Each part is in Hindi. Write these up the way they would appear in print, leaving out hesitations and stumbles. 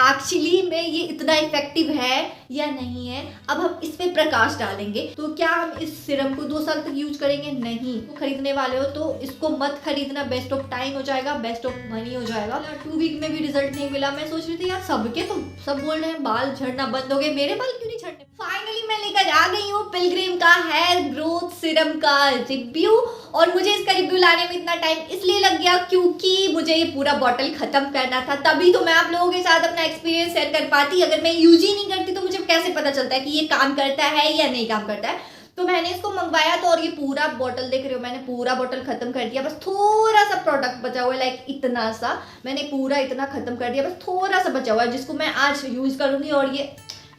एक्चुअली में ये इतना इफेक्टिव है या नहीं है। अब हम इस पे प्रकाश डालेंगे। तो क्या हम इस सिरम को 2 साल तक यूज करेंगे? नहीं। तो खरीदने वाले हो तो इसको मत खरीदना, वेस्ट ऑफ टाइम हो जाएगा, वेस्ट ऑफ मनी हो जाएगा। 2 वीक में भी रिजल्ट नहीं मिला। मैं सोच रही थी यार सबके तो सब बोल रहे हैं बाल झड़ना बंद हो गए, मेरे बाल क्यों नहीं झड़ने। फाइनली मैं लेकर आ गई हूँ पिलग्रिम का हेयर ग्रोथ सिरम का रिव्यू। और मुझे इसका रिव्यू लाने में इतना टाइम इसलिए लग गया क्योंकि मुझे ये पूरा बॉटल खत्म करना था, तभी तो मैं आप लोगों के साथ अपना एक्सपीरियंस शेयर कर पाती। अगर मैं यूज ही नहीं करती तो मुझे कैसे पता चलता है कि ये काम करता है या नहीं काम करता है। तो मैंने इसको मंगवाया तो, और ये पूरा बॉटल देख रहे हो, मैंने पूरा बॉटल खत्म कर दिया। बस थोड़ा सा प्रोडक्ट बचा हुआ है, लाइक इतना सा मैंने पूरा इतना खत्म कर दिया। बस थोड़ा सा बचा हुआ है जिसको मैं आज यूज करूंगी और ये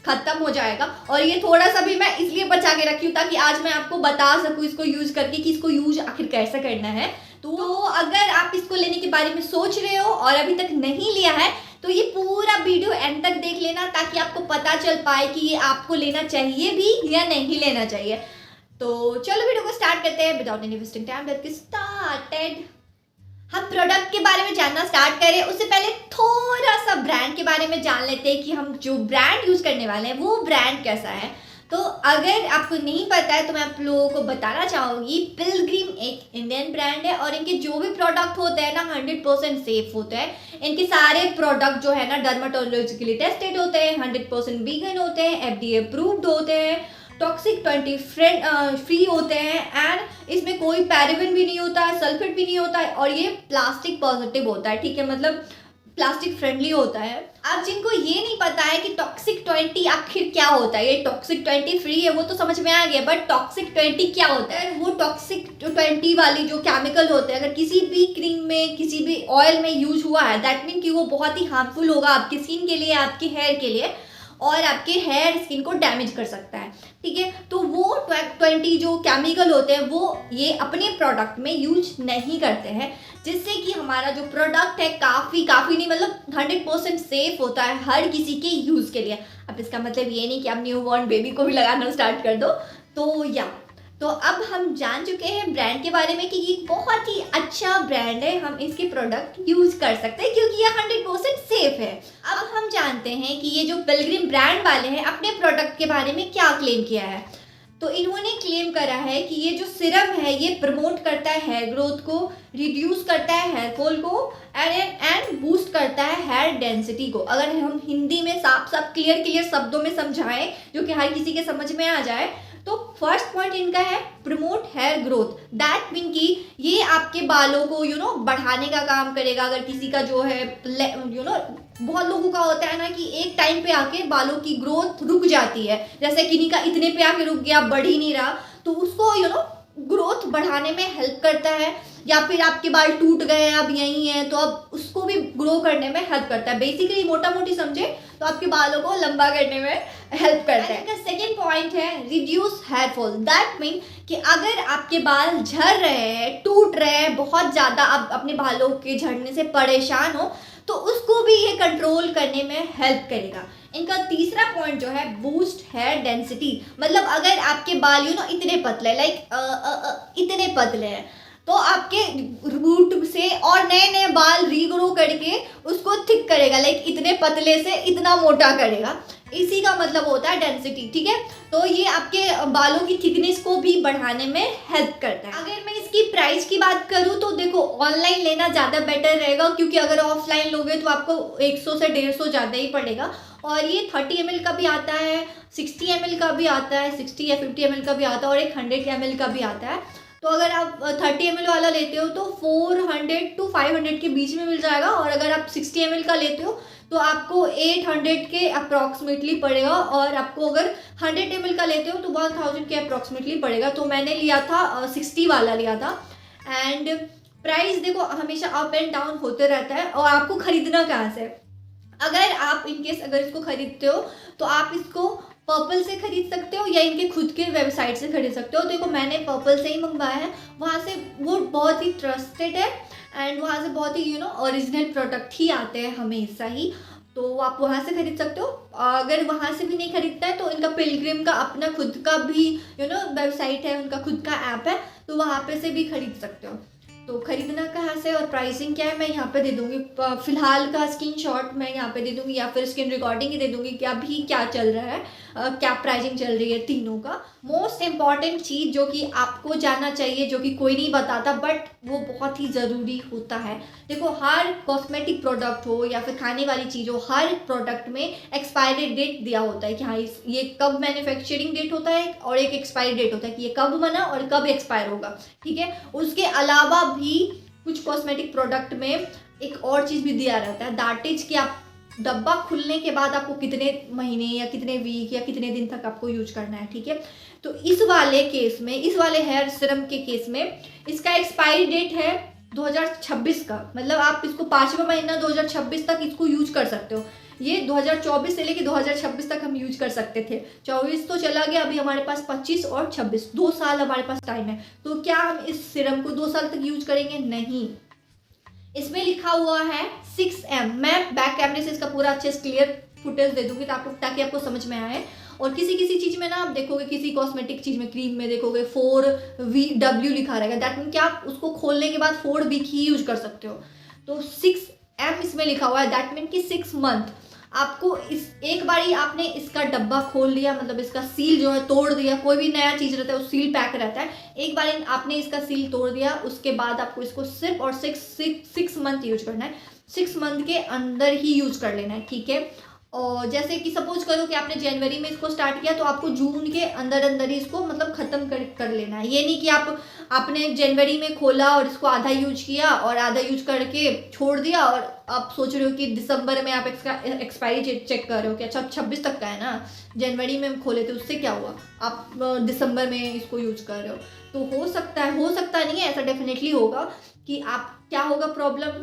खत्म हो जाएगा। और ये थोड़ा सा भी मैं इसलिए बचा के रखी हूँ ताकि आज मैं आपको बता सकूँ इसको यूज करके कि इसको यूज आखिर कैसे करना है। तो अगर आप इसको लेने के बारे में सोच रहे हो और अभी तक नहीं लिया है तो ये पूरा वीडियो एंड तक देख लेना ताकि आपको पता चल पाए कि ये आपको लेना चाहिए भी या नहीं लेना चाहिए। तो चलो वीडियो को स्टार्ट करते हैं without any wasting time. Let's get started. हम प्रोडक्ट के बारे में जानना स्टार्ट करें उससे पहले थोड़ा सा ब्रांड के बारे में जान लेते हैं कि हम जो ब्रांड यूज करने वाले हैं वो ब्रांड कैसा है। तो अगर आपको नहीं पता है तो मैं आप लोगों को बताना चाहूँगी, पिलग्रिम एक इंडियन ब्रांड है और इनके जो भी प्रोडक्ट होते हैं ना 100% सेफ होते हैं। इनके सारे प्रोडक्ट जो है ना डर्माटोलॉजिकली टेस्टेड होते हैं, 100% वीगन होते हैं, FDA अप्रूव्ड होते हैं, टॉक्सिक 20 फ्री होते हैं एंड इसमें कोई पैराबेन भी नहीं होता है, सल्फेट भी नहीं होता है और ये प्लास्टिक पॉजिटिव होता है। ठीक है, मतलब प्लास्टिक फ्रेंडली होता है। आप जिनको ये नहीं पता है कि टॉक्सिक 20 आखिर क्या होता है, ये टॉक्सिक 20 फ्री है वो तो समझ में आ गया, बट टॉक्सिक 20 क्या होता है? वो टॉक्सिक 20 वाली जो केमिकल होते हैं अगर किसी भी क्रीम में किसी भी ऑयल में यूज हुआ है दैट मीन कि वो बहुत ही हार्मफुल होगा आपकी स्किन के लिए, आपके हेयर के लिए और आपके हेयर स्किन को डैमेज कर सकता है। ठीक है, तो वो 20 जो केमिकल होते हैं वो ये अपने प्रोडक्ट में यूज नहीं करते हैं, जिससे कि हमारा जो प्रोडक्ट है काफ़ी नहीं मतलब 100% सेफ होता है हर किसी के यूज़ के लिए। अब इसका मतलब ये नहीं कि आप न्यू बॉर्न बेबी को भी लगाना स्टार्ट कर दो। तो अब हम जान चुके हैं ब्रांड के बारे में कि ये बहुत ही अच्छा ब्रांड है, हम इसके प्रोडक्ट यूज कर सकते हैं क्योंकि ये 100% सेफ है। अब हम जानते हैं कि ये जो पिलग्रिम ब्रांड वाले हैं अपने प्रोडक्ट के बारे में क्या क्लेम किया है। तो इन्होंने क्लेम करा है कि ये जो सिरम है ये प्रमोट करता है हेयर ग्रोथ को, रिड्यूस करता है हेयर फॉल को एंड बूस्ट करता है हेयर डेंसिटी को। अगर हम हिंदी में साफ क्लियर शब्दों में समझाएं जो कि हर किसी के समझ में आ जाए तो फर्स्ट पॉइंट इनका है promote hair growth. That mean कि ये आपके बालों को बढ़ाने का काम करेगा। अगर किसी का जो है बहुत लोगों का होता है ना कि एक टाइम पे आके बालों की ग्रोथ रुक जाती है, जैसे किन्हीं का इतने पे आके रुक गया, बढ़ ही नहीं रहा, तो उसको ग्रोथ बढ़ाने में हेल्प करता है। या फिर आपके बाल टूट गए हैं अब यही है तो अब उसको भी ग्रो करने में हेल्प करता है। बेसिकली मोटा मोटी समझे तो आपके बालों को लंबा करने में हेल्प करता है। सेकेंड पॉइंट है reduce hair fall. That mean कि अगर आपके बाल झड़ रहे हैं, टूट रहे हैं, बहुत ज़्यादा आप अपने बालों के झड़ने से परेशान हो तो उसको भी ये कंट्रोल करने में हेल्प करेगा। इनका तीसरा पॉइंट जो है बूस्ट हेयर डेंसिटी। मतलब अगर आपके बाल इतने पतले इतने पतले हैं तो आपके रूट से और नए बाल रीग्रो करके उसको थिक करेगा, लाइक इतने पतले से इतना मोटा करेगा। इसी का मतलब होता है डेंसिटी। ठीक है, तो ये आपके बालों की थिकनेस को भी बढ़ाने में हेल्प करता है। अगर मैं इसकी प्राइस की बात करूँ तो देखो ऑनलाइन लेना ज़्यादा बेटर रहेगा क्योंकि अगर ऑफलाइन लोगे तो आपको 100 से 150 ज़्यादा ही पड़ेगा। और ये 30 ml का भी आता है, 60 ml का भी आता है, 60 या 50 ml का भी आता है और एक 100 ml का भी आता है। तो अगर आप 30 ml वाला लेते हो तो 400 to 500 के बीच में मिल जाएगा और अगर आप 60 ml का लेते हो तो आपको 800 के अप्रॉक्सीमेटली पड़ेगा और आपको अगर 100 ml का लेते हो तो 1000 के अप्रॉक्सीमेटली पड़ेगा। तो मैंने लिया था 60 वाला लिया था। एंड प्राइस देखो हमेशा अप एंड डाउन होते रहता है। और आपको खरीदना कहाँ से, अगर आप इनकेस अगर इसको खरीदते हो तो आप इसको पर्पल से खरीद सकते हो या इनके खुद के वेबसाइट से खरीद सकते हो। देखो मैंने पर्पल से ही मंगवाया है, वहाँ से वो बहुत ही ट्रस्टेड है एंड वहाँ से बहुत ही ओरिजिनल प्रोडक्ट ही आते हैं हमेशा ही, तो आप वहाँ से खरीद सकते हो। अगर वहाँ से भी नहीं खरीदता है तो इनका पिलग्रिम का अपना खुद का भी वेबसाइट है, उनका खुद का ऐप है, तो वहाँ पे से भी खरीद सकते हो। तो खरीदना कहाँ से और प्राइसिंग क्या है मैं यहाँ पे दे दूँगी। फिलहाल का स्क्रीनशॉट मैं यहाँ पे दे दूँगी या फिर स्क्रीन रिकॉर्डिंग ही दे दूँगी कि अभी क्या चल रहा है, क्या प्राइसिंग चल रही है तीनों का। मोस्ट इम्पॉर्टेंट चीज़ जो कि आपको जानना चाहिए, जो कि कोई नहीं बताता बट वो बहुत ही ज़रूरी होता है। देखो, हर कॉस्मेटिक प्रोडक्ट हो या फिर खाने वाली चीज़ हो, हर प्रोडक्ट में एक्सपायरी डेट दिया होता है कि हाँ ये कब मैन्युफैक्चरिंग डेट होता है और एक एक्सपायरी डेट होता है कि ये कब बना और कब एक्सपायर होगा। ठीक है, उसके अलावा भी कुछ कॉस्मेटिक प्रोडक्ट में एक और चीज़ भी दिया रहता है, दैट इज कि आप डब्बा खुलने के बाद आपको कितने महीने या कितने वीक या कितने दिन तक आपको यूज करना है। ठीक है, तो इस वाले केस में, इस वाले हेयर सीरम के केस में इसका एक्सपायरी डेट है 2026 का। मतलब आप इसको 5वां महीना 2026 तक इसको यूज कर सकते हो। ये 2024 से लेके 2026 तक हम यूज कर सकते थे। 24 तो चला गया, अभी हमारे पास 25 और 26 2 साल हमारे पास टाइम है। तो क्या हम इस सीरम को 2 साल तक यूज करेंगे? नहीं। इसमें लिखा हुआ है 6M। मैं बैक कैमरे से इसका पूरा अच्छे से क्लियर फुटेज दे दूंगी ताकि आपको समझ में आए। और किसी चीज़ में ना आप देखोगे, किसी कॉस्मेटिक चीज़ में, क्रीम में देखोगे 4VW लिखा रहेगा, दैट मीन कि आप उसको खोलने के बाद 4 वीक ही यूज कर सकते हो। तो 6M इसमें लिखा हुआ है, दैट मीन कि 6 मंथ। आपको इस एक बारी आपने इसका डब्बा खोल लिया, मतलब इसका सील जो है तोड़ दिया, कोई भी नया चीज़ रहता है वो सील पैक रहता है, एक बारी आपने इसका सील तोड़ दिया, उसके बाद आपको इसको सिर्फ और 6 मंथ यूज करना है। 6 मंथ के अंदर ही यूज कर लेना है। ठीक है, और जैसे कि सपोज करो कि आपने जनवरी में इसको स्टार्ट किया तो आपको जून के अंदर ही इसको मतलब ख़त्म कर लेना है। ये नहीं कि आपने जनवरी में खोला और इसको आधा यूज किया और आधा यूज करके छोड़ दिया और आप सोच रहे हो कि दिसंबर में आप इसका एक्सपायरी चेक कर रहे हो कि अच्छा 26 तक का है ना, जनवरी में हम खोले थे उससे क्या हुआ, आप दिसंबर में इसको यूज कर रहे हो। तो हो सकता नहीं है, ऐसा डेफिनेटली होगा कि आप क्या होगा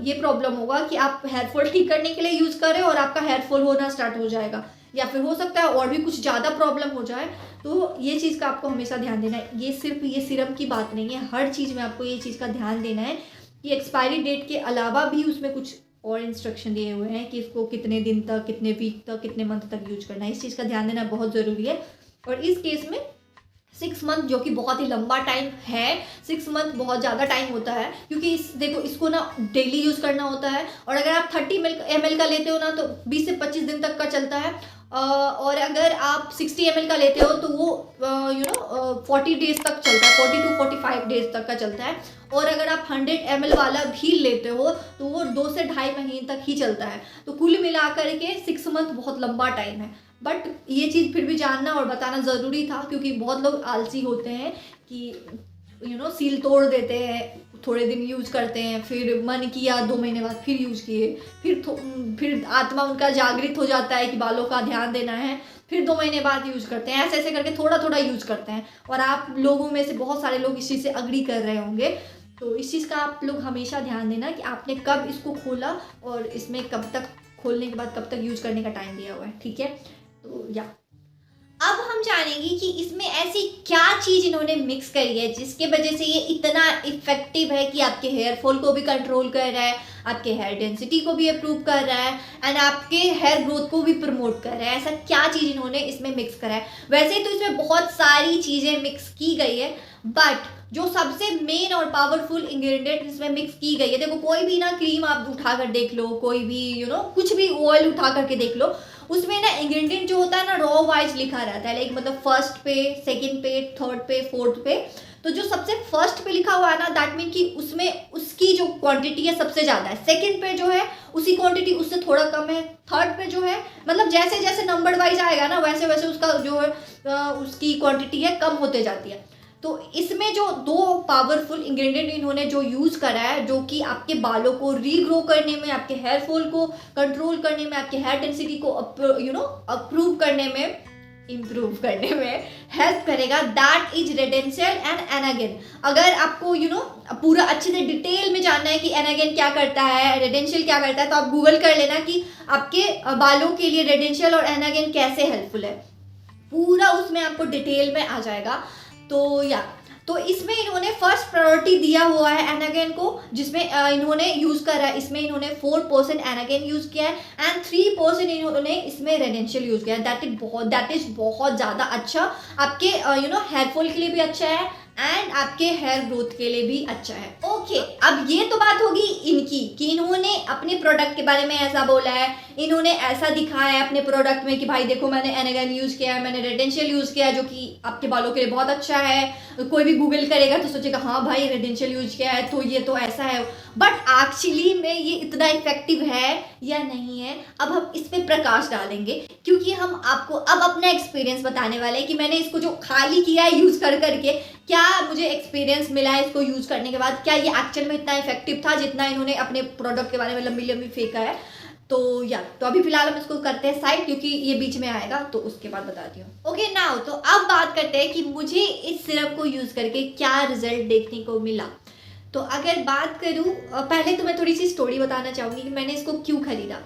ये प्रॉब्लम होगा कि आप हेयर फॉल ठीक करने के लिए यूज कर रहे हो और आपका हेयर फॉल होना स्टार्ट हो जाएगा, या फिर हो सकता है और भी कुछ ज़्यादा प्रॉब्लम हो जाए। तो ये चीज़ का आपको हमेशा ध्यान देना है। ये सिर्फ ये सीरम की बात नहीं है, हर चीज़ में आपको ये चीज़ का ध्यान देना है कि एक्सपायरी डेट के अलावा भी उसमें कुछ और इंस्ट्रक्शन दिए हुए हैं कि इसको कितने दिन तक, कितने वीक तक, कितने मंथ तक यूज करना है। इस चीज़ का ध्यान देना बहुत ज़रूरी है। और इस केस में 6 मंथ जो कि बहुत ही लंबा टाइम है, 6 मंथ बहुत ज़्यादा टाइम होता है, क्योंकि देखो इसको ना डेली यूज़ करना होता है। और अगर आप 30 ml का लेते हो ना तो 20 से 25 दिन तक का चलता है, और अगर आप 60 ml का लेते हो तो वो 40 डेज तक चलता है, 40 to 45 डेज तक का चलता है। और अगर आप 100 ml वाला भी लेते हो तो वो 2 से 2.5 महीने तक ही चलता है। तो कुल मिलाकर के 6 मंथ बहुत लंबा टाइम है। बट ये चीज़ फिर भी जानना और बताना ज़रूरी था, क्योंकि बहुत लोग आलसी होते हैं कि सील तोड़ देते हैं, थोड़े दिन यूज करते हैं, फिर मन किया 2 महीने बाद फिर यूज किए, फिर आत्मा उनका जागृत हो जाता है कि बालों का ध्यान देना है, फिर 2 महीने बाद यूज करते हैं, ऐसे करके थोड़ा यूज करते हैं। और आप लोगों में से बहुत सारे लोग इस चीज़ से अग्री कर रहे होंगे। तो इस चीज़ का आप लोग हमेशा ध्यान देना कि आपने कब इसको खोला और इसमें कब तक, खोलने के बाद कब तक यूज करने का टाइम दिया हुआ है। ठीक है, तो या अब हम जानेंगे कि इसमें ऐसी क्या चीज़ इन्होंने मिक्स करी है जिसके वजह से ये इतना इफेक्टिव है कि आपके हेयर फॉल को भी कंट्रोल कर रहा है, आपके हेयर डेंसिटी को भी अप्रूव कर रहा है एंड आपके हेयर ग्रोथ को भी प्रमोट कर रहा है। ऐसा क्या चीज़ इन्होंने इसमें मिक्स करा है? वैसे तो इसमें बहुत सारी चीज़ें मिक्स की गई है, बट जो सबसे मेन और पावरफुल इंग्रेडिएंट इसमें मिक्स की गई है, देखो कोई भी ना क्रीम आप उठा कर देख लो, कोई भी कुछ भी ऑयल उठा करके देख लो, उसमें ना इंग्रेडिएंट जो होता है ना रॉ वाइज लिखा रहता है, लाइक मतलब फर्स्ट पे, सेकंड पे, थर्ड पे, फोर्थ पे। तो जो सबसे फर्स्ट पे लिखा हुआ है ना, दैट मीन कि उसमें उसकी जो क्वांटिटी है सबसे ज़्यादा है, सेकंड पे जो है उसी क्वांटिटी उससे थोड़ा कम है, थर्ड पे जो है मतलब जैसे जैसे नंबर वाइज आएगा ना वैसे वैसे उसका जो है उसकी क्वांटिटी है कम होते जाती है। तो इसमें जो 2 पावरफुल इंग्रेडिएंट इन्होंने जो यूज़ करा है, जो कि आपके बालों को रीग्रो करने में, आपके हेयर फॉल को कंट्रोल करने में, आपके हेयर डेंसिटी को अप्रूव करने में, इम्प्रूव करने में हेल्प करेगा, दैट इज रेडेंशियल एंड एनागेन। अगर आपको पूरा अच्छे से डिटेल में जानना है कि एनागेन क्या करता है, रेडेंशियल क्या करता है, तो आप गूगल कर लेना कि आपके बालों के लिए रेडेंशियल और एनागेन कैसे हेल्पफुल है, पूरा उसमें आपको डिटेल में आ जाएगा। तो इसमें इन्होंने फर्स्ट प्रायोरिटी दिया हुआ है एनागेन को, जिसमें इन्होंने यूज़ करा है, इसमें इन्होंने 4% एनागेन यूज़ किया है एंड 3% इन्होंने इसमें रेडेंशियल यूज़ किया है। दैट इज बहुत ज़्यादा अच्छा, आपके हेयर फॉल के लिए भी अच्छा है, एंड आपके हेयर ग्रोथ के लिए भी अच्छा है। ओके, अब ये तो बात होगी इनकी कि इन्होंने अपने प्रोडक्ट के बारे में ऐसा बोला है, इन्होंने ऐसा दिखाया है अपने प्रोडक्ट में कि भाई देखो मैंने एनेगन यूज़ किया है, मैंने रेडेंशियल यूज़ किया है जो कि आपके बालों के लिए बहुत अच्छा है। कोई भी गूगल करेगा तो सोचेगा हाँ भाई रेडेंशियल यूज़ किया है तो ये तो ऐसा है, बट एक्चुअली में ये इतना इफेक्टिव है या नहीं है, अब हम इस पर प्रकाश डालेंगे क्योंकि हम आपको अब अपना एक्सपीरियंस बताने वाले हैं कि मैंने इसको जो खाली किया है यूज़ कर करके क्या मुझे एक्सपीरियंस मिला है इसको यूज़ करने के बाद, क्या ये एक्चुअल में इतना इफेक्टिव था जितना इन्होंने अपने प्रोडक्ट के बारे में लंबी लंबी फेंका है। तो अभी फिलहाल हम इसको करते हैं साइड क्योंकि ये बीच में आएगा तो उसके बाद बताती हूँ। ओके नाउ तो अब बात करते हैं कि मुझे इस सिरप को यूज़ करके क्या रिजल्ट देखने को मिला। तो अगर बात करूँ पहले तो मैं थोड़ी सी स्टोरी बताना चाहूँगी कि मैंने इसको क्यों खरीदा।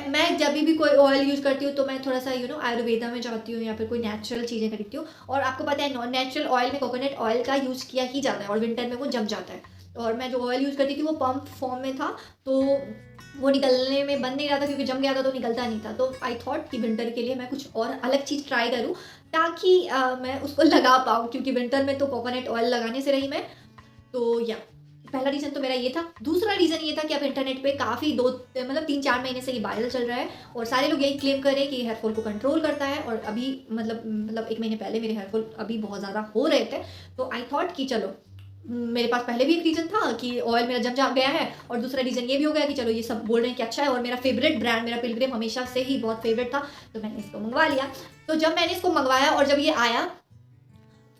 मैं जब भी कोई ऑयल यूज़ करती हूँ तो मैं थोड़ा सा आयुर्वेदा में जाती हूँ या फिर कोई नेचुरल चीज़ें खरीदती हूँ, और आपको पता है नॉन नेचुरल ऑयल में कोकोनट ऑयल का यूज़ किया ही जाता है और विंटर में वो जम जाता है। और मैं जो ऑयल यूज़ करती थी वो पंप फॉर्म में था तो वो निकलने में बन नहीं रहा था क्योंकि जम गया था तो निकलता नहीं था। तो आई थॉट कि विंटर के लिए मैं कुछ और अलग चीज़ ट्राई करूँ ताकि मैं उसको लगा पाऊँ, क्योंकि विंटर में तो कोकोनट ऑयल लगाने से रही मैं। तो पहला रीज़न तो मेरा ये था। दूसरा रीज़न ये था कि अब इंटरनेट पे काफ़ी 3-4 महीने से ये वायरल चल रहा है और सारे लोग यही क्लेम कर रहे हैं कि हेयर फॉल को कंट्रोल करता है। और अभी मतलब 1 महीने पहले मेरे हेयर फॉल अभी बहुत ज़्यादा हो रहे थे तो आई थॉट कि चलो, मेरे पास पहले भी एक रीज़न था कि ऑयल मेरा जम जा गया है और दूसरा रीज़न ये भी हो गया कि चलो ये सब बोल रहे हैं कि अच्छा है और मेरा फेवरेट ब्रांड मेरा पिलग्रिम हमेशा से ही बहुत फेवरेट था तो मैंने इसको मंगवा लिया। तो जब मैंने इसको मंगवाया और जब ये आया,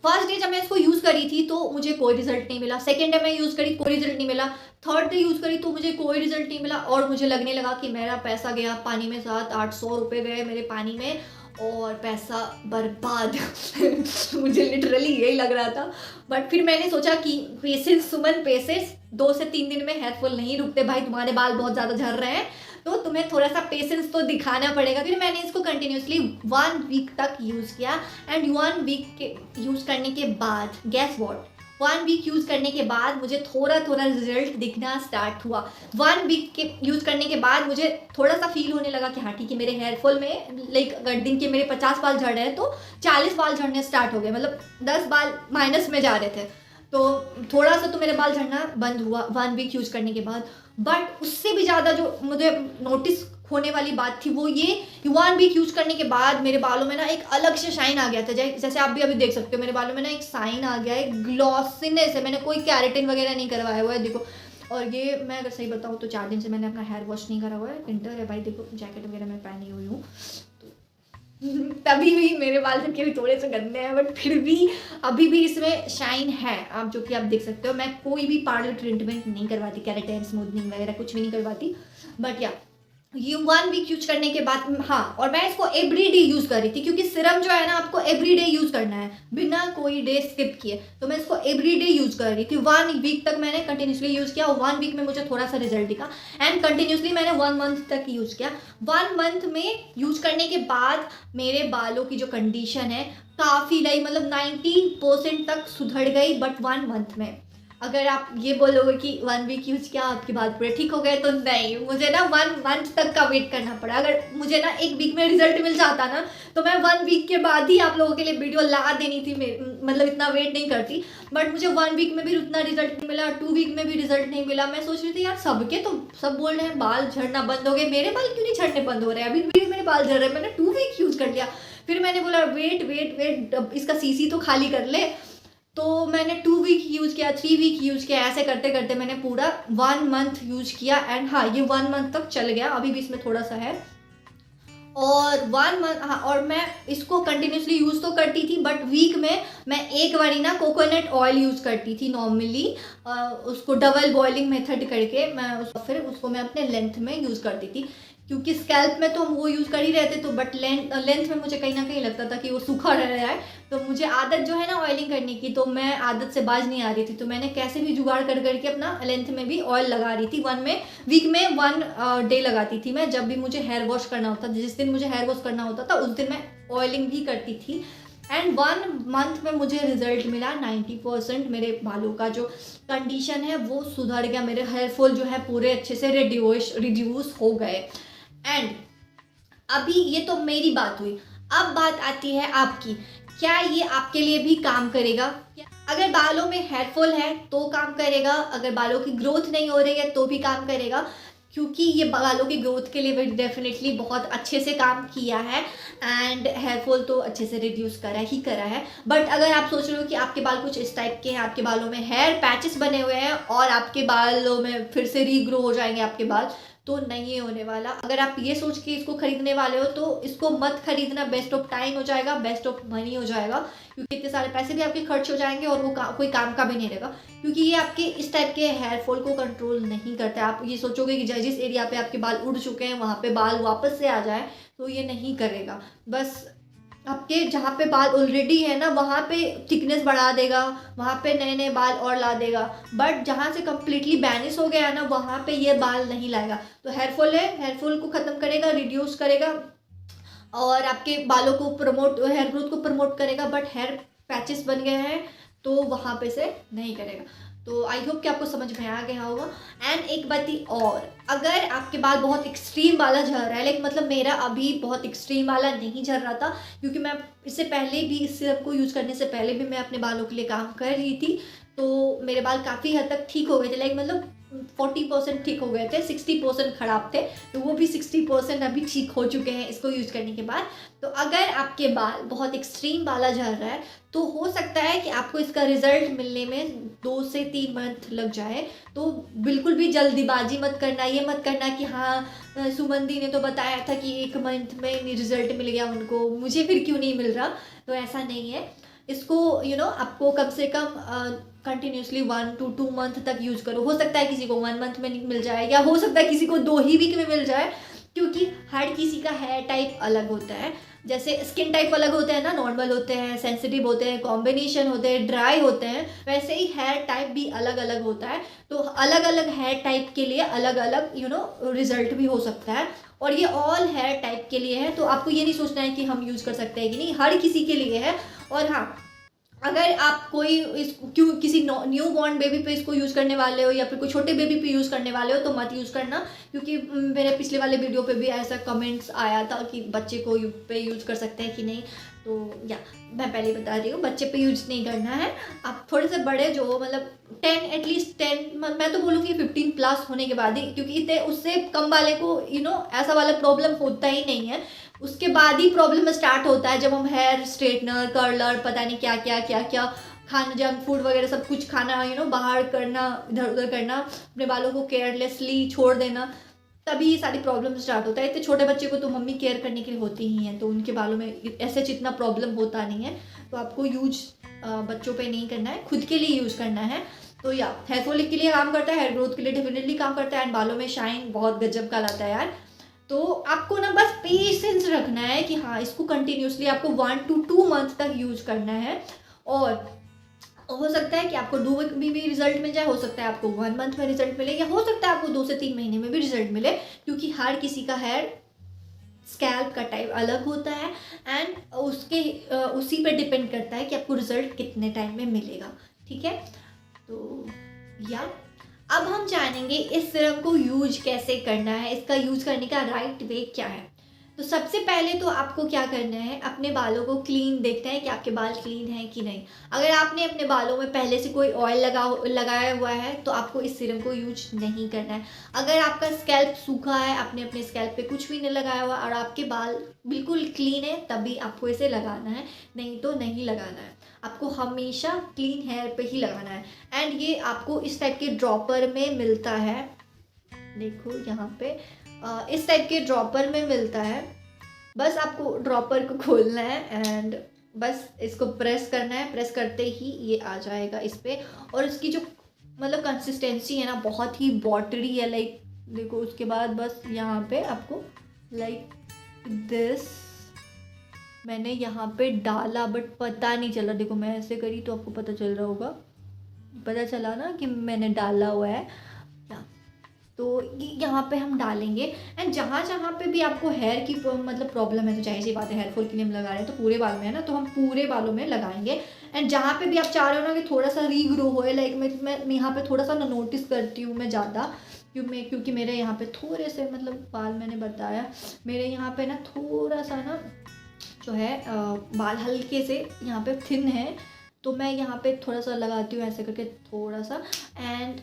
फर्स्ट डे जब मैं इसको यूज़ करी थी तो मुझे कोई रिजल्ट नहीं मिला, सेकेंड डे मैं यूज़ करी कोई रिजल्ट नहीं मिला, थर्ड डे यूज़ करी तो मुझे कोई रिजल्ट नहीं मिला और मुझे लगने लगा कि मेरा पैसा गया पानी में, 700-800 रुपये गए मेरे पानी में और पैसा बर्बाद मुझे लिटरली यही लग रहा था। बट फिर मैंने सोचा कि पेशेंस सुमन, पेशेंस, 2 से 3 दिन में हेयर फॉल नहीं रुकते भाई, तुम्हारे बाल बहुत ज़्यादा झड़ रहे हैं तो तुम्हें थोड़ा सा पेशेंस तो दिखाना पड़ेगा। फिर मैंने इसको कंटिन्यूसली 1 वीक तक यूज़ किया एंड 1 वीक के यूज़ करने के बाद गैस व्हाट, 1 वीक यूज़ करने के बाद मुझे थोड़ा थोड़ा रिजल्ट दिखना स्टार्ट हुआ। 1 वीक के यूज़ करने के बाद मुझे थोड़ा सा फील होने लगा कि हाँ ठीक है, मेरे हेयर फॉल में लाइक अगर दिन के मेरे 50 बाल झड़ रहे हैं तो 40 बाल झड़ने स्टार्ट हो गए, मतलब 10 बाल माइनस में जा रहे थे तो थोड़ा सा तो मेरे बाल झड़ना बंद हुआ 1 वीक यूज़ करने के बाद। बट उससे भी ज़्यादा जो मुझे नोटिस होने वाली बात थी वो ये कि 1 वीक यूज़ करने के बाद मेरे बालों में ना एक अलग से शाइन आ गया था। जैसे आप भी अभी देख सकते हो मेरे बालों में ना एक शाइन आ गया है, ग्लॉसीनेस है। मैंने कोई कैरेटिन वगैरह नहीं करवाया हुआ है देखो। और ये मैं अगर सही बताऊँ तो 4 दिन से मैंने अपना हेयर वॉश नहीं करा हुआ है, विंटर है भाई, देखो जैकेट वगैरह मैं पहनी हुई हूँ तभी भी मेरे बाल के भी थोड़े से गंदे हैं बट फिर भी अभी भी इसमें शाइन है, आप जो कि आप देख सकते हो। मैं कोई भी पार्लर ट्रीटमेंट नहीं करवाती, केराटिन स्मूथनिंग वगैरह कुछ भी नहीं करवाती। बट ये 1 वीक यूज करने के बाद हाँ, और मैं इसको एवरी डे यूज़ कर रही थी क्योंकि सिरम जो है ना आपको एवरी डे यूज़ करना है बिना कोई डे स्किप किए। तो मैं इसको एवरी डे यूज़ कर रही थी। 1 वीक तक मैंने कंटिन्यूसली यूज़ किया और 1 वीक में मुझे थोड़ा सा रिजल्ट दिखा एंड कंटिन्यूसली मैंने 1 मंथ तक यूज़ किया। 1 मंथ में यूज़ करने के बाद मेरे बालों की जो कंडीशन है काफ़ी मतलब 90% तक सुधर गई। बट 1 मंथ में अगर आप ये बोलोगे कि 1 वीक यूज किया आपके बाल पूरे ठीक हो गए तो नहीं, मुझे ना 1 मंथ तक का वेट करना पड़ा। अगर मुझे ना 1 वीक में रिजल्ट मिल जाता ना तो मैं 1 वीक के बाद ही आप लोगों के लिए वीडियो ला देनी थी, मतलब इतना वेट नहीं करती। बट मुझे 1 वीक में भी उतना रिजल्ट नहीं मिला, 2 वीक में भी रिजल्ट नहीं मिला। मैं सोच रही थी यार सबके तो सब बोल रहे हैं बाल झड़ना बंद हो गए, मेरे बाल क्यों नहीं झड़ने बंद हो रहे हैं, अभी भी मेरे बाल झड़ रहे हैं। मैंने 2 वीक यूज कर लिया। फिर मैंने बोला वेट इसका सीसी तो खाली कर ले। तो मैंने 2 वीक यूज़ किया, 3 वीक यूज़ किया, ऐसे करते करते मैंने पूरा 1 मंथ यूज़ किया एंड हाँ ये 1 मंथ तक चल गया, अभी भी इसमें थोड़ा सा है। और 1 मंथ हाँ, और मैं इसको कंटिन्यूसली यूज़ तो करती थी बट वीक में मैं एक बारी ना कोकोनट ऑयल यूज़ करती थी नॉर्मली, उसको डबल बॉइलिंग मेथड करके मैं फिर उसको मैं अपने लेंथ में यूज़ करती थी क्योंकि स्कैल्प में तो हम वो यूज़ कर ही रहे थे। तो बट लेंथ में मुझे कहीं ना कहीं लगता था कि वो सूखा रह रहा है, तो मुझे आदत जो है ना ऑयलिंग करने की, तो मैं आदत से बाज नहीं आ रही थी। तो मैंने कैसे भी जुगाड़ कर करके अपना लेंथ में भी ऑयल लगा रही थी। वीक में 1 डे लगाती थी मैं, जब भी मुझे हेयर वॉश करना होता, जिस दिन मुझे हेयर वॉश करना होता था उस दिन मैं ऑयलिंग भी करती थी। एंड 1 मंथ में मुझे रिजल्ट मिला 90%। मेरे बालों का जो कंडीशन है वो सुधर गया, मेरे हेयर फॉल जो है पूरे अच्छे से रिड्यूस हो गए। एंड अभी ये तो मेरी बात हुई, अब बात आती है आपकी, क्या ये आपके लिए भी काम करेगा? अगर बालों में हेयर फॉल है तो काम करेगा, अगर बालों की ग्रोथ नहीं हो रही है तो भी काम करेगा, क्योंकि ये बालों की ग्रोथ के लिए डेफिनेटली बहुत अच्छे से काम किया है एंड हेयर फॉल तो अच्छे से रिड्यूस करा है। बट अगर आप सोच रहे हो कि आपके बाल कुछ इस टाइप के हैं, आपके बालों में हेयर पैचेस बने हुए हैं और आपके बालों में फिर से रीग्रो हो जाएंगे आपके बाल, तो नहीं होने वाला। अगर आप ये सोच के इसको खरीदने वाले हो तो इसको मत खरीदना, वेस्ट ऑफ टाइम हो जाएगा, वेस्ट ऑफ मनी हो जाएगा, क्योंकि इतने सारे पैसे भी आपके खर्च हो जाएंगे और वो कोई काम का भी नहीं रहेगा, क्योंकि ये आपके इस टाइप के हेयर फॉल को कंट्रोल नहीं करता है। आप ये सोचोगे कि जिस एरिया पे आपके बाल उड़ चुके हैं वहाँ पे बाल वापस से आ जाए, तो ये नहीं करेगा। बस आपके जहाँ पे बाल ऑलरेडी है ना वहाँ पे थिकनेस बढ़ा देगा, वहाँ पे नए नए बाल और ला देगा, बट जहाँ से कम्प्लीटली बैनिश हो गया है ना वहाँ पे ये बाल नहीं लाएगा। तो हेयरफॉल है, हेयरफॉल को ख़त्म करेगा, रिड्यूस करेगा और आपके बालों को प्रमोट, हेयर ग्रोथ को प्रमोट करेगा, बट हेयर पैचेस बन गए हैं तो वहाँ पे से नहीं करेगा। तो आई होप कि आपको समझ में आ गया होगा। एंड एक बात ही और, अगर आपके बाल बहुत एक्सट्रीम वाला झड़ रहा है, लाइक मतलब मेरा अभी बहुत एक्सट्रीम वाला नहीं झड़ रहा था, क्योंकि मैं इससे पहले भी, इस सिरप को यूज़ करने से पहले भी मैं अपने बालों के लिए काम कर रही थी, तो मेरे बाल काफ़ी हद तक ठीक हो गए थे, लाइक मतलब 40% ठीक हो गए थे, 60% ख़राब थे, तो वो भी 60% अभी ठीक हो चुके हैं इसको यूज़ करने के बाद। तो अगर आपके बाल बहुत एक्सट्रीम वाला झड़ रहा है तो हो सकता है कि आपको इसका रिज़ल्ट मिलने में 2 से 3 मंथ लग जाए। तो बिल्कुल भी जल्दीबाजी मत करना, ये मत करना कि हाँ सुमन दी ने तो बताया था कि 1 मंथ में रिज़ल्ट मिल गया उनको, मुझे फिर क्यों नहीं मिल रहा। तो ऐसा नहीं है, इसको आपको कम से कम कंटिन्यूसली 1 to 2 मंथ तक यूज़ करो। हो सकता है किसी को 1 मंथ में मिल जाए, या हो सकता है किसी को 2 ही वीक में मिल जाए, क्योंकि हर किसी का हेयर टाइप अलग होता है। जैसे स्किन टाइप अलग होते हैं ना, नॉर्मल होते हैं, सेंसिटिव होते हैं, कॉम्बिनेशन होते हैं, ड्राई होते हैं, वैसे ही हेयर टाइप भी अलग अलग होता है। तो अलग अलग हेयर टाइप के लिए अलग अलग रिजल्ट भी हो सकता है, और ये ऑल हेयर टाइप के लिए है। तो आपको ये नहीं सोचना है कि हम यूज़ कर सकते हैं कि नहीं, हर किसी के लिए है। और हाँ, अगर आप कोई किसी न्यू बॉर्न बेबी पे इसको यूज़ करने वाले हो या फिर कोई छोटे बेबी पे यूज़ करने वाले हो तो मत यूज़ करना, क्योंकि मेरे पिछले वाले वीडियो पे भी ऐसा कमेंट्स आया था कि बच्चे को पे यूज़ कर सकते हैं कि नहीं। तो या मैं पहले बता रही हूँ, बच्चे पे यूज़ नहीं करना है। आप थोड़े से बड़े जो मतलब 10, एटलीस्ट 10, मैं तो बोलूँगी 15 प्लस होने के बाद ही, क्योंकि इतने उससे कम वाले को ऐसा वाला प्रॉब्लम होता ही नहीं है। उसके बाद ही प्रॉब्लम स्टार्ट होता है, जब हम हेयर स्ट्रेटनर, कर्लर, पता नहीं क्या क्या क्या क्या खाना, जंक फूड वगैरह सब कुछ खाना बाहर करना, इधर उधर करना, अपने बालों को केयरलेसली छोड़ देना, तभी ये सारी प्रॉब्लम स्टार्ट होता है। इतने छोटे बच्चे को तो मम्मी केयर करने के लिए होती ही हैं, तो उनके बालों में ऐसे जितना प्रॉब्लम होता नहीं है। तो आपको यूज बच्चों पे नहीं करना है, खुद के लिए यूज़ करना है। तो या हेयर फॉल के लिए काम करता है, हेयर ग्रोथ के लिए डेफिनेटली काम करता है, एंड बालों में शाइन बहुत गजब का लाता है यार। तो आपको ना बस पेशेंस रखना है कि हाँ इसको कंटिन्यूसली आपको 1 to 2 मंथ तक यूज करना है, और हो सकता है कि आपको 2 वीक में भी रिजल्ट मिल जाए, हो सकता है आपको 1 मंथ में रिजल्ट मिले, या हो सकता है आपको 2 से 3 महीने में भी रिजल्ट मिले, क्योंकि हर किसी का हेयर स्कैल्प का टाइप अलग होता है, एंड उसी पर डिपेंड करता है कि आपको रिजल्ट कितने टाइम में मिलेगा। ठीक है, तो या अब हम जानेंगे इस सिरम को यूज कैसे करना है, इसका यूज करने का राइट वे क्या है। तो सबसे पहले तो आपको क्या करना है, अपने बालों को क्लीन देखना है कि आपके बाल क्लीन हैं कि नहीं। अगर आपने अपने बालों में पहले से कोई ऑयल लगाया हुआ है तो आपको इस सिरम को यूज नहीं करना है। अगर आपका स्कैल्प सूखा है, आपने अपने स्कैल्प पे कुछ भी नहीं लगाया हुआ और आपके बाल बिल्कुल क्लीन है, तभी आपको इसे लगाना है, नहीं तो नहीं लगाना है। आपको हमेशा क्लीन हेयर पे ही लगाना है। एंड ये आपको इस टाइप के ड्रॉपर में मिलता है, देखो यहाँ पे इस टाइप के ड्रॉपर में मिलता है। बस आपको ड्रॉपर को खोलना है एंड बस इसको प्रेस करना है, प्रेस करते ही ये आ जाएगा इस पे। और इसकी जो मतलब कंसिस्टेंसी है ना बहुत ही वाटरी है, लाइक देखो। उसके बाद बस यहाँ पे आपको लाइक दिस मैंने यहाँ पे डाला, बट पता नहीं चला, देखो मैं ऐसे करी तो आपको पता चल रहा होगा, पता चला ना कि मैंने डाला हुआ है। तो यहाँ पे हम डालेंगे, एंड जहाँ जहाँ पे भी आपको हेयर की मतलब प्रॉब्लम है, तो जाहिर सी बात है हेयर फॉल के लिए हम लगा रहे हैं तो पूरे बाल में है ना, तो हम पूरे बालों में लगाएंगे। एंड जहाँ पे भी आप चाह रहे हो ना कि थोड़ा सा रीग्रो हो, लाइक मैं यहाँ पे थोड़ा सा ना नोटिस करती हूँ मैं ज़्यादा, क्योंकि मेरे यहाँ पे थोड़े से मतलब बाल, मैंने बताया मेरे यहाँ पे ना थोड़ा सा ना जो है बाल हल्के से यहाँ पे थिन है, तो मैं यहाँ पे थोड़ा सा लगाती हूँ ऐसे करके थोड़ा सा, एंड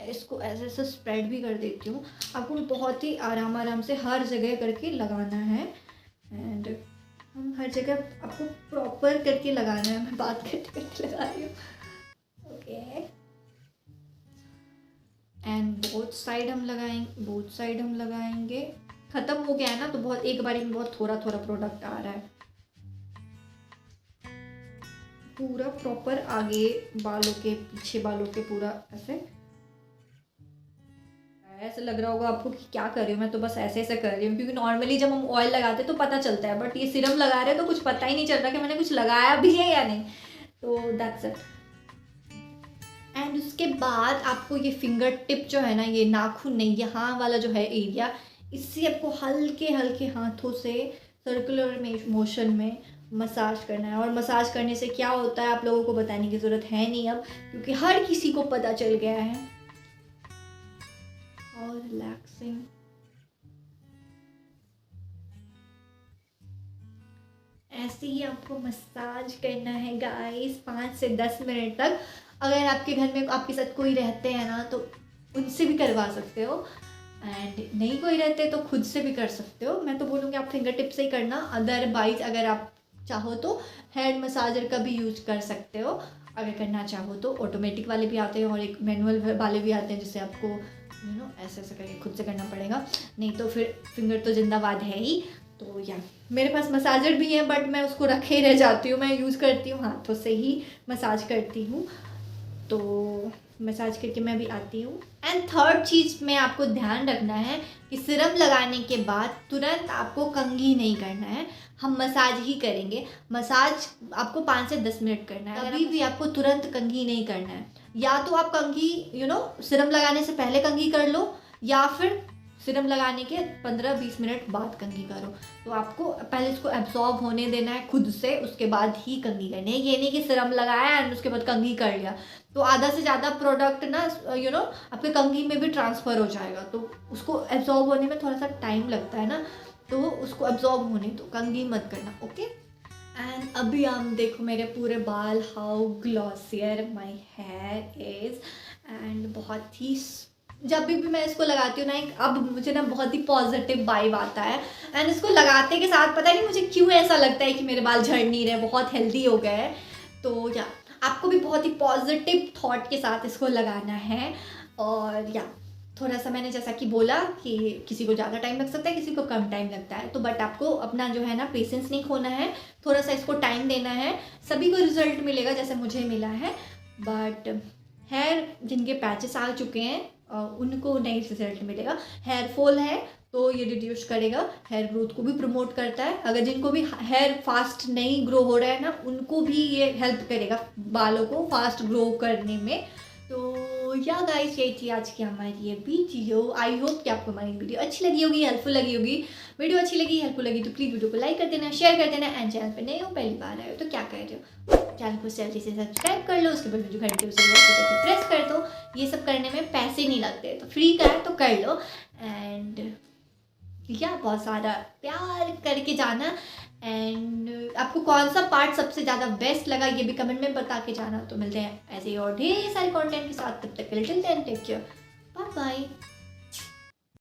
इसको ऐसे ऐसे स्प्रेड भी कर देती हूँ। आपको बहुत ही आराम आराम से हर जगह करके लगाना है, एंड हम हर जगह आपको प्रॉपर करके लगाना है। मैं बात करते करते लगा रही हूँ। ओके, एंड बोथ साइड हम लगाएंगे। ख़त्म हो गया है ना, तो बहुत एक बारी में बहुत थोड़ा थोड़ा प्रोडक्ट आ रहा है। पूरा प्रॉपर आगे बालों के, पीछे बालों के, पूरा ऐसे लग रहा होगा आपको कि क्या कर रही हूँ मैं, तो बस ऐसे ऐसे कर रही हूँ, क्योंकि नॉर्मली जब हम ऑयल लगाते हैं तो पता चलता है, बट ये सिरम लगा रहे हैं तो कुछ पता ही नहीं चल रहा कि मैंने कुछ लगाया भी है या नहीं। तो दैट्स इट। एंड उसके बाद आपको ये फिंगर टिप जो है ना, ये नाखून नहीं, यहाँ वाला जो है एरिया, इससे आपको हल्के हल्के हाथों से सर्कुलर मोशन में मसाज करना है। और मसाज करने से क्या होता है आप लोगों को बताने की ज़रूरत है नहीं अब, क्योंकि हर किसी को पता चल गया है। और रिलैक्सिंग, ऐसे ही आपको मसाज करना है गाइस 5 से 10 मिनट तक। अगर आपके घर में आपके साथ कोई रहते हैं ना, तो उनसे भी करवा सकते हो, एंड नहीं कोई रहते तो खुद से भी कर सकते हो। मैं तो बोलूँगी आप फिंगर टिप से ही करना। अदरवाइज अगर आप चाहो तो हैंड मसाजर का भी यूज कर सकते हो, अगर करना चाहो तो। ऑटोमेटिक वाले भी आते हैं और एक मैनुअल वाले भी आते हैं, जिससे आपको ऐसे ऐसे करके खुद से करना पड़ेगा, नहीं तो फिर फिंगर तो जिंदाबाद है ही। तो या मेरे पास मसाजर भी है, बट मैं उसको रखे रह जाती हूँ, मैं यूज़ करती हूँ हाथों से ही मसाज करती हूँ। तो मसाज करके मैं भी आती हूँ। एंड थर्ड चीज़ में आपको ध्यान रखना है कि सिरम लगाने के बाद तुरंत आपको कंघी नहीं करना है, हम मसाज ही करेंगे। मसाज आपको 5 से 10 मिनट करना है, कभी भी आपको तुरंत कंघी नहीं करना है। या तो आप कंघी सिरम लगाने से पहले कंघी कर लो, या फिर सिरम लगाने के 15-20 मिनट बाद कंघी करो। तो आपको पहले इसको एब्जॉर्ब होने देना है खुद से, उसके बाद ही कंघी करनी है। ये नहीं कि सिरम लगाया एंड उसके बाद कंघी कर लिया, तो आधा से ज़्यादा प्रोडक्ट ना आपके कंघी में भी ट्रांसफ़र हो जाएगा, तो उसको एब्जॉर्ब होने में थोड़ा सा टाइम लगता है ना, तो उसको एब्जॉर्ब होने दो, कंघी मत करना। ओके, एंड अभी आप देखो मेरे पूरे बाल, how glossier my hair is, and बहुत ही जब भी मैं इसको लगाती हूँ ना, एक अब मुझे ना बहुत ही पॉजिटिव वाइब आता है। एंड इसको लगाते के साथ पता नहीं मुझे क्यों ऐसा लगता है कि मेरे बाल झड़ नहीं रहे, बहुत हेल्दी हो गए हैं। तो या आपको भी बहुत ही पॉजिटिव थॉट के साथ इसको लगाना है। और या थोड़ा सा मैंने जैसा कि बोला कि किसी को ज़्यादा टाइम लग सकता है, किसी को कम टाइम लगता है, तो बट आपको अपना जो है ना पेशेंस नहीं खोना है, थोड़ा सा इसको टाइम देना है। सभी को रिजल्ट मिलेगा जैसे मुझे मिला है, बट हेयर जिनके पैचेस आ चुके हैं उनको नहीं रिजल्ट मिलेगा। हेयर फॉल है तो ये रिड्यूस करेगा, हेयर ग्रोथ को भी प्रमोट करता है। अगर जिनको भी हेयर फास्ट नहीं ग्रो हो रहा है ना, उनको भी ये हेल्प करेगा बालों को फास्ट ग्रो करने में। तो या गाइस, यही थी आज की हमारी ये वीडियो। आई होप कि आपको हमारी वीडियो अच्छी लगी होगी, हेल्पफुल लगी होगी। वीडियो अच्छी लगी, हेल्पफुल लगी तो प्लीज़ वीडियो को लाइक कर देना, शेयर कर देना। एंड चैनल पे नए हो, पहली बार आए हो तो क्या कर रहे हो, चैनल को जल्दी से सब्सक्राइब कर लो, उसके बाद जो घंटे उसे प्रेस कर दो। ये सब करने में पैसे नहीं लगते, तो फ्री का है तो कर लो। एंड या बहुत सारा प्यार करके जाना। एंड आपको कौन सा पार्ट सबसे ज़्यादा बेस्ट लगा ये भी कमेंट में बता के जाना। तो मिलते हैं ऐसे ही और ढेर सारे कंटेंट के साथ, तब तक के लिए टेक केयर, बाय बाय।